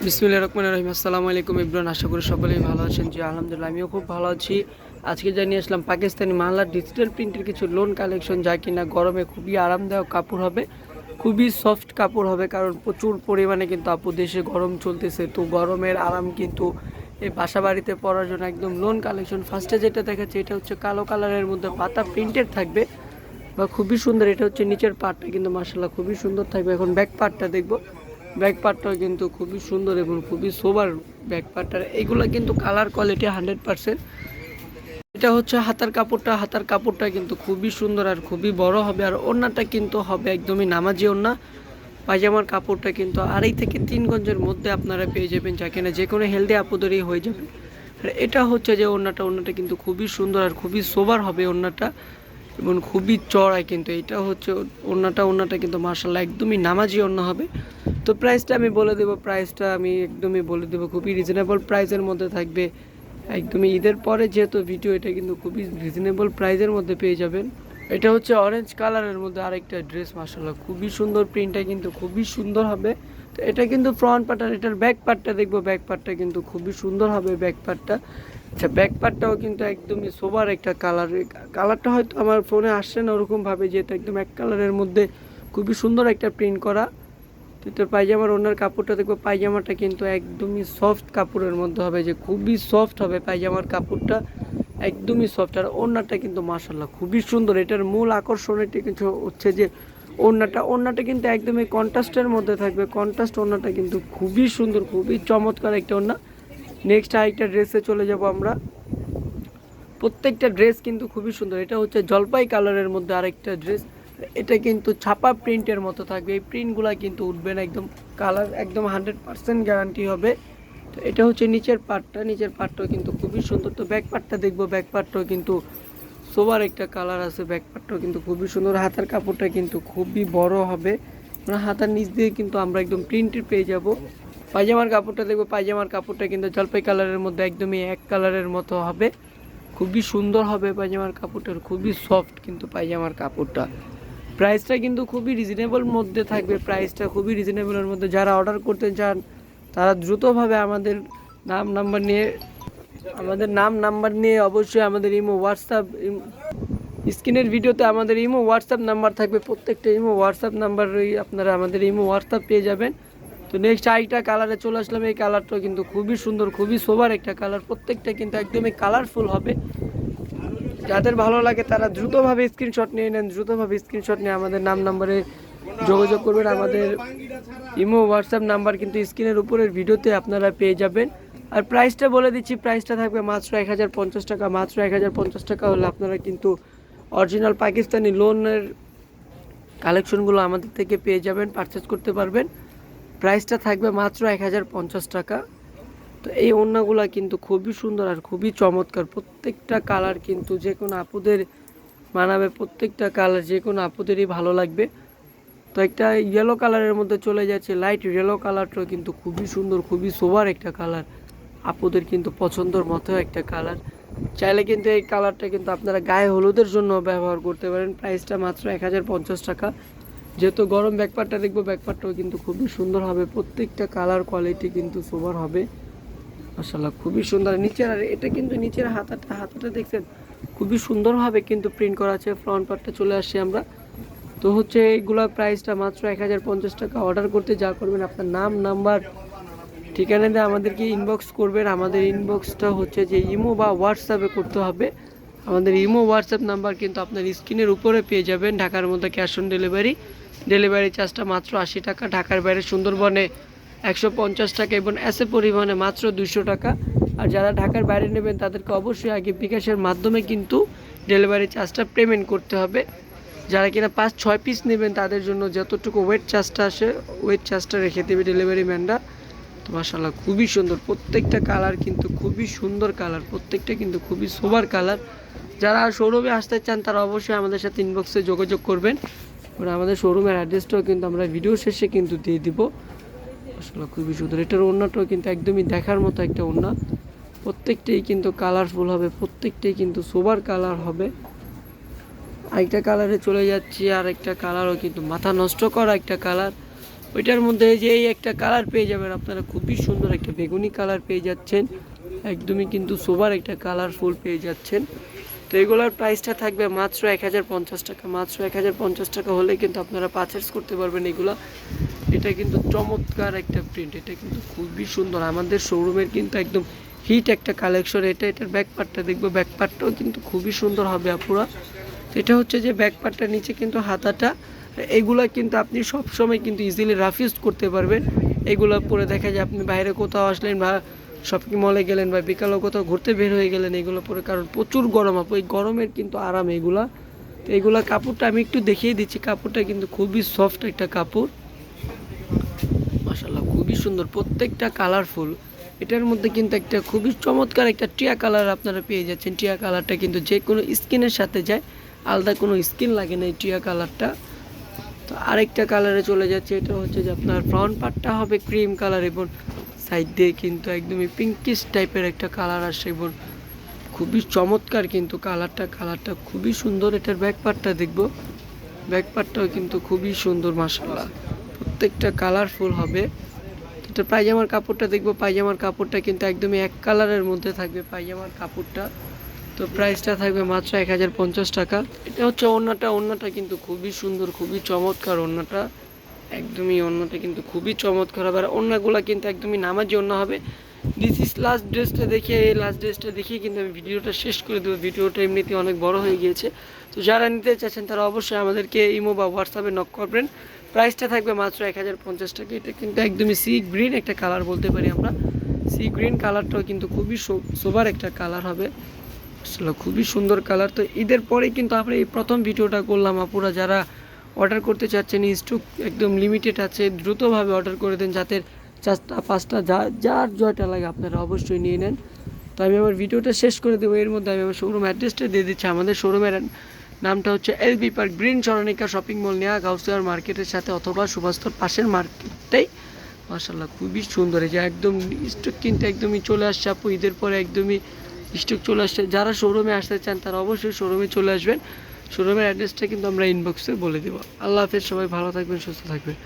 বিসমিল্লাহির রহমানির রহিম। আসসালামু আলাইকুম ইব্রান, আশা করি সকলেই ভালো আছেন। জি আলহামদুলিল্লাহ, আমিও খুব ভালো আছি। আজকে জানিয়ে আসলাম পাকিস্তানি মাহলার ডিজিটাল প্রিন্টের কিছু লোন কালেকশন, যা কিনা গরমে খুবই আরামদায়ক কাপড় হবে, খুবই সফট কাপড় হবে। কারণ প্রচুর পরিমাণে কিন্তু আপু দেশে গরম চলতেছে, তো গরমের আরাম কিন্তু এই বাসা বাড়িতে পরার জন্য একদম লোন কালেকশন। ফার্স্টে যেটা দেখাচ্ছে এটা হচ্ছে কালো কালারের মধ্যে পাতা প্রিন্টেড থাকবে বা খুবই সুন্দর। এটা হচ্ছে নিচের পার্টটা কিন্তু মাশাআল্লাহ খুবই সুন্দর থাকবে। এখন ব্যাক পার্টটা দেখবো। ব্যাক পার্টটাও কিন্তু খুবই সুন্দর এবং খুবই সোবার ব্যাক পার্টটার। এগুলো কিন্তু কালার কোয়ালিটি 100%। এটা হচ্ছে হাতার কাপড়টা কিন্তু খুবই সুন্দর আর খুবই বড় হবে। আর ওড়নাটা কিন্তু হবে একদমই নামাজি ওড়না। পায়জামার কাপড়টা কিন্তু 2.5 থেকে 3 গজের মধ্যে আপনারা পেয়ে যাবেন, যা কিনা যে কোনো হেলদি আপুদেরই হয়ে যাবে। আর এটা হচ্ছে যে ওড়নাটা কিন্তু খুবই সুন্দর আর খুবই সোবার হবে ওড়নাটা, এবং খুবই চড়াই। কিন্তু এটা হচ্ছে ওড়নাটা কিন্তু মার্শাল্লাহ একদমই নামাজি ওড়না হবে। তো প্রাইসটা আমি বলে দেবো, একদমই বলে দেবো, খুবই রিজনেবল প্রাইসের মধ্যে থাকবে। একদমই ঈদের পরে যেহেতু ভিডিও, এটা কিন্তু খুবই রিজনেবল প্রাইসের মধ্যে পেয়ে যাবেন। এটা হচ্ছে অরেঞ্জ কালারের মধ্যে আরেকটা ড্রেস, মাশাআল্লাহ খুবই সুন্দর, প্রিন্টটা কিন্তু খুবই সুন্দর হবে। তো এটা কিন্তু ফ্রন্ট পার্ট। আর এটার ব্যাক পার্টটা দেখবো, ব্যাক পার্টটা কিন্তু খুবই সুন্দর হবে ব্যাক পার্টটা। আচ্ছা, ব্যাক পার্টটাও কিন্তু একদমই সোবার একটা কালারটা হয়তো আমার ফোনে আসছে না ওরকমভাবে, যেটা একদম এক কালারের মধ্যে খুবই সুন্দর একটা প্রিন্ট করা। তো এটার পায়জামার ওনার কাপড়টা দেখবো, পায়জামাটা কিন্তু একদমই সফট কাপড়ের মধ্যে হবে, যে খুবই সফট হবে পায়জামার কাপড়টা, একদমই সফট। আর ওড়নাটা কিন্তু মাশাআল্লাহ খুবই সুন্দর। এটার মূল আকর্ষণ এটা কিন্তু হচ্ছে যে ওড়নাটা কিন্তু একদমই কন্ট্রাস্টের মধ্যে থাকবে। কন্ট্রাস্ট ওড়নাটা কিন্তু খুবই সুন্দর, খুবই চমৎকার একটা ওড়না। নেক্সট আরেকটা ড্রেসে চলে যাব আমরা। প্রত্যেকটা ড্রেস কিন্তু খুবই সুন্দর। এটা হচ্ছে জলপাই কালারের মধ্যে আরেকটা ড্রেস। এটা কিন্তু ছাপা প্রিন্টের মতো থাকবে, এই প্রিন্টগুলো কিন্তু উঠবে না, একদম কালার একদম 100% গ্যারান্টি হবে। তো এটা হচ্ছে নিচের পার্টটাও কিন্তু খুবই সুন্দর। তো ব্যাক পার্টটা দেখবো, ব্যাক পার্টটাও কিন্তু সোবার একটা কালার আছে, ব্যাক পার্টটাও কিন্তু খুবই সুন্দর। হাতার কাপড়টা কিন্তু খুবই বড় হবে, মানে হাতার নিচ দিয়ে কিন্তু আমরা একদম প্রিন্টেড পেয়ে যাব। পায়জামার কাপড়টা দেখবো, পায়জামার কাপড়টা কিন্তু জলপাই কালারের মধ্যে একদমই এক কালারের মতো হবে, খুবই সুন্দর হবে পায়জামার কাপড়টা, খুবই সফট কিন্তু পায়জামার কাপড়টা। প্রাইসটা কিন্তু খুবই রিজনেবল মধ্যে থাকবে, প্রাইসটা খুবই রিজনেবলের মধ্যে। যারা অর্ডার করতে চান তারা দ্রুতভাবে নাম নাম্বার নিয়ে অবশ্যই আমাদের ইমো হোয়াটসঅ্যাপ, স্ক্রিনের ভিডিওতে আমাদের ইমো হোয়াটসঅ্যাপ নাম্বার থাকবে, প্রত্যেকটা ইমো হোয়াটসঅ্যাপ নাম্বারই আপনারা আমাদের ইমো হোয়াটসঅ্যাপ পেয়ে যাবেন। তো নেক্সট আরেকটা কালারে চলে আসলাম। এই কালারটাও কিন্তু খুবই সুন্দর, খুবই সোবার একটা কালার, প্রত্যেকটা কিন্তু একদমই কালারফুল হবে। যাদের ভালো লাগে তারা দ্রুতভাবে স্ক্রিনশট নিয়ে নেন, দ্রুতভাবে স্ক্রিনশট নিয়ে আমাদের নাম্বারে যোগাযোগ করবেন। আমাদের ইমো হোয়াটসঅ্যাপ নাম্বার কিন্তু স্ক্রিনের উপরের ভিডিওতে আপনারা পেয়ে যাবেন। আর প্রাইসটা বলে দিচ্ছি, প্রাইসটা থাকবে মাত্র 1050 টাকা। মাত্র 1050 টাকা হলে আপনারা কিন্তু অরিজিনাল পাকিস্তানি লোনের কালেকশনগুলো আমাদের থেকে পেয়ে যাবেন, পারচেস করতে পারবেন। প্রাইসটা থাকবে মাত্র 1050 টাকা। তো এই ওড়নাগুলো কিন্তু খুবই সুন্দর আর খুবই চমৎকার। প্রত্যেকটা কালার কিন্তু যে কোনো আপুদের মানাবে, প্রত্যেকটা কালার যে কোনো আপুদেরই ভালো লাগবে। তো একটা ইয়েলো কালারের মধ্যে চলে যাচ্ছে, লাইট ইয়েলো কালারটাও কিন্তু খুবই সুন্দর, খুবই সোবার একটা কালার, আপুদের কিন্তু পছন্দের মতো একটা কালার। চাইলে কিন্তু এই কালারটা কিন্তু আপনারা গায়ে হলুদের জন্য ব্যবহার করতে পারেন। প্রাইসটা মাত্র 1050 টাকা। যেহেতু গরম ব্যাকপার্টটা দেখবো, ব্যাকপার্টটাও কিন্তু খুবই সুন্দর হবে, প্রত্যেকটা কালার কোয়ালিটি কিন্তু সোবার হবে, মাশাআল্লাহ খুবই সুন্দর। নিচের আর এটা কিন্তু নিচের হাতাটা দেখছেন, খুবই সুন্দরভাবে কিন্তু প্রিন্ট করা আছে। ফ্রন্ট পার্টটা চলে আসছি আমরা। তো হচ্ছে এইগুলোর প্রাইসটা মাত্র 1050 টাকা। অর্ডার করতে যা করবেন, আপনার নাম নাম্বার ঠিকানা দিয়ে আমাদেরকে ইনবক্স করবেন। আমাদের ইনবক্সটা হচ্ছে যে ইমো বা হোয়াটসঅ্যাপে করতে হবে। আমাদের ইমো হোয়াটসঅ্যাপ নাম্বার কিন্তু আপনার স্ক্রিনের উপরে পেয়ে যাবেন। ঢাকার মধ্যে ক্যাশ অন ডেলিভারি চার্জটা মাত্র 80 টাকা। ঢাকার বাইরে সুন্দরবনে 150 টাকা এবং এসে পরিবহনে মাত্র 200 টাকা। আর যারা ঢাকার বাইরে নেবেন তাদেরকে অবশ্যই আগে বিকাশের মাধ্যমে কিন্তু ডেলিভারি চার্জটা পেমেন্ট করতে হবে। যারা কিনা 5-6 পিস নেবেন তাদের জন্য যতটুকু ওয়েট চার্জটা আসে, ওয়েট চার্জটা রেখে দেবে ডেলিভারি ম্যানরা। তো মাশাআল্লাহ খুবই সুন্দর, প্রত্যেকটা কালার কিন্তু খুবই সুন্দর কালার, প্রত্যেকটা কিন্তু খুবই সোবার কালার। যারা শোরুমে আসতে চান তারা অবশ্যই আমাদের সাথে ইনবক্সে যোগাযোগ করবেন। আমাদের শোরুমের অ্যাড্রেসটাও কিন্তু আমরা ভিডিও শেষে কিন্তু দিয়ে দিব। আসলে খুবই সুন্দর। এটার ওড়নাটাও কিন্তু একদমই দেখার মতো একটা ওড়না, প্রত্যেকটাই কিন্তু কালারফুল হবে, প্রত্যেকটাই কিন্তু সোবার কালার হবে। আরেকটা কালারে চলে যাচ্ছি, আর একটা কালারও কিন্তু মাথা নষ্ট করা একটা কালার, ওইটার মধ্যে যে এই একটা কালার পেয়ে যাবেন আপনারা, খুবই সুন্দর একটা বেগুনি কালার পেয়ে যাচ্ছেন, একদমই কিন্তু সোবার একটা কালারফুল পেয়ে যাচ্ছেন। তো এগুলোর প্রাইসটা থাকবে মাত্র 1050 টাকা, মাত্র 1050 টাকা হলে কিন্তু আপনারা পারচেস করতে পারবেন এগুলো। এটা কিন্তু চমৎকার একটা প্রিন্ট, এটা কিন্তু খুবই সুন্দর, আমাদের শোরুমের কিন্তু একদম হিট একটা কালেকশন। এটার ব্যাক পার্টটা দেখবো, ব্যাক পার্টটাও কিন্তু খুবই সুন্দর হবে আপুরা। এটা হচ্ছে যে ব্যাক পার্টটার নিচে কিন্তু হাতাটা, এগুলা কিন্তু আপনি সবসময় কিন্তু ইজিলি রাফ ইউজ করতে পারবেন। এগুলো পরে দেখা যায় আপনি বাইরে কোথাও আসলেন বা শপিং মলে গেলেন বা বিকালেও কোথাও ঘুরতে বের হয়ে গেলেন এগুলো পরে, কারণ প্রচুর গরম আপু, এই গরমের কিন্তু আরাম এগুলা। তো এগুলা কাপড়টা আমি একটু দেখিয়ে দিচ্ছি, কাপড়টা কিন্তু খুবই সফট একটা কাপড়, মাশাআল্লাহ খুবই সুন্দর, প্রত্যেকটা কালারফুল। এটার মধ্যে কিন্তু একটা খুবই চমৎকার একটা টিয়া কালার আপনারা পেয়ে যাচ্ছেন। টিয়া কালারটা কিন্তু যে কোনো স্কিনের সাথে যায়, আলাদা কোনো স্কিন লাগে না এই টিয়া কালারটা। তো আরেকটা কালারে চলে যাচ্ছে, এটা হচ্ছে যে আপনার ফ্রন্ট পার্টটা হবে ক্রিম কালার এবং সাইড দিয়ে কিন্তু একদমই পিঙ্কিশ টাইপের একটা কালার আসে এবং খুবই চমৎকার কিন্তু কালারটা খুবই সুন্দর। এটার ব্যাক পার্টটা দেখবো, ব্যাক পার্টটাও কিন্তু খুবই সুন্দর মাশাআল্লাহ, প্রত্যেকটা কালারফুল হবে। এটা পায়জামার কাপড়টা দেখবো, পায়জামার কাপড়টা কিন্তু একদমই এক কালারের মধ্যে থাকবে পায়জামার কাপড়টা। তো প্রাইসটা থাকবে মাত্র 1050 টাকা। এটা হচ্ছে ওড়নাটা কিন্তু খুবই সুন্দর, খুবই চমৎকার ওড়নাটা, একদমই ওড়নাটা কিন্তু খুবই চমৎকার হবে। আর ওড়নাগুলো কিন্তু একদমই নামাজি ওড়না হবে। দিস ইজ লাস্ট ড্রেসটা দেখিয়ে, এই লাস্ট ড্রেসটা দেখিয়ে কিন্তু আমি ভিডিওটা শেষ করে দেবো। ভিডিওটা এমনিতেই অনেক বড় হয়ে গিয়েছে। তো যারা নিতে চাচ্ছেন তারা অবশ্যই আমাদেরকে ইমো বা হোয়াটসঅ্যাপে নক করবেন। প্রাইসটা থাকবে মাত্র 1050 টাকা। এটা কিন্তু একদমই সি গ্রিন একটা কালার বলতে পারি আমরা, সি গ্রিন কালারটাও কিন্তু খুবই সোবার একটা কালার হবে, আসলে খুবই সুন্দর কালার। তো ঈদের পরেই কিন্তু আমরা এই প্রথম ভিডিওটা করলাম আপুরা, যারা অর্ডার করতে চাচ্ছেন স্টক একদম লিমিটেড আছে, দ্রুতভাবে অর্ডার করে দেন, যাতে 4টা 5টা যার জয়টা লাগে আপনারা অবশ্যই নিয়ে নেন। তো আমি আমার ভিডিওটা শেষ করে দেবো, এর মধ্যে আমি আমার শোরুম অ্যাড্রেসটা দিয়ে দিচ্ছি। আমাদের শোরুমের নামটা হচ্ছে LB park green Charanika shopping mall, নেওয়া গাউসিয়ার মার্কেটের সাথে অথবা সুভাস্তর পাশের মার্কেটটাই। মাশাআল্লাহ খুবই সুন্দর, এই যে একদম স্টক কিন্তু একদমই চলে আসছে আপু, ঈদের পরে একদমই স্টক চলে আসছে। যারা শোরুমে আসতে চান তারা অবশ্যই শোরুমে চলে আসবেন। শোরুমের অ্যাড্রেসটা কিন্তু আমরা ইনবক্সে বলে দেবো। আল্লাহ হাফেজ, সবাই ভালো থাকবেন, সুস্থ থাকবেন।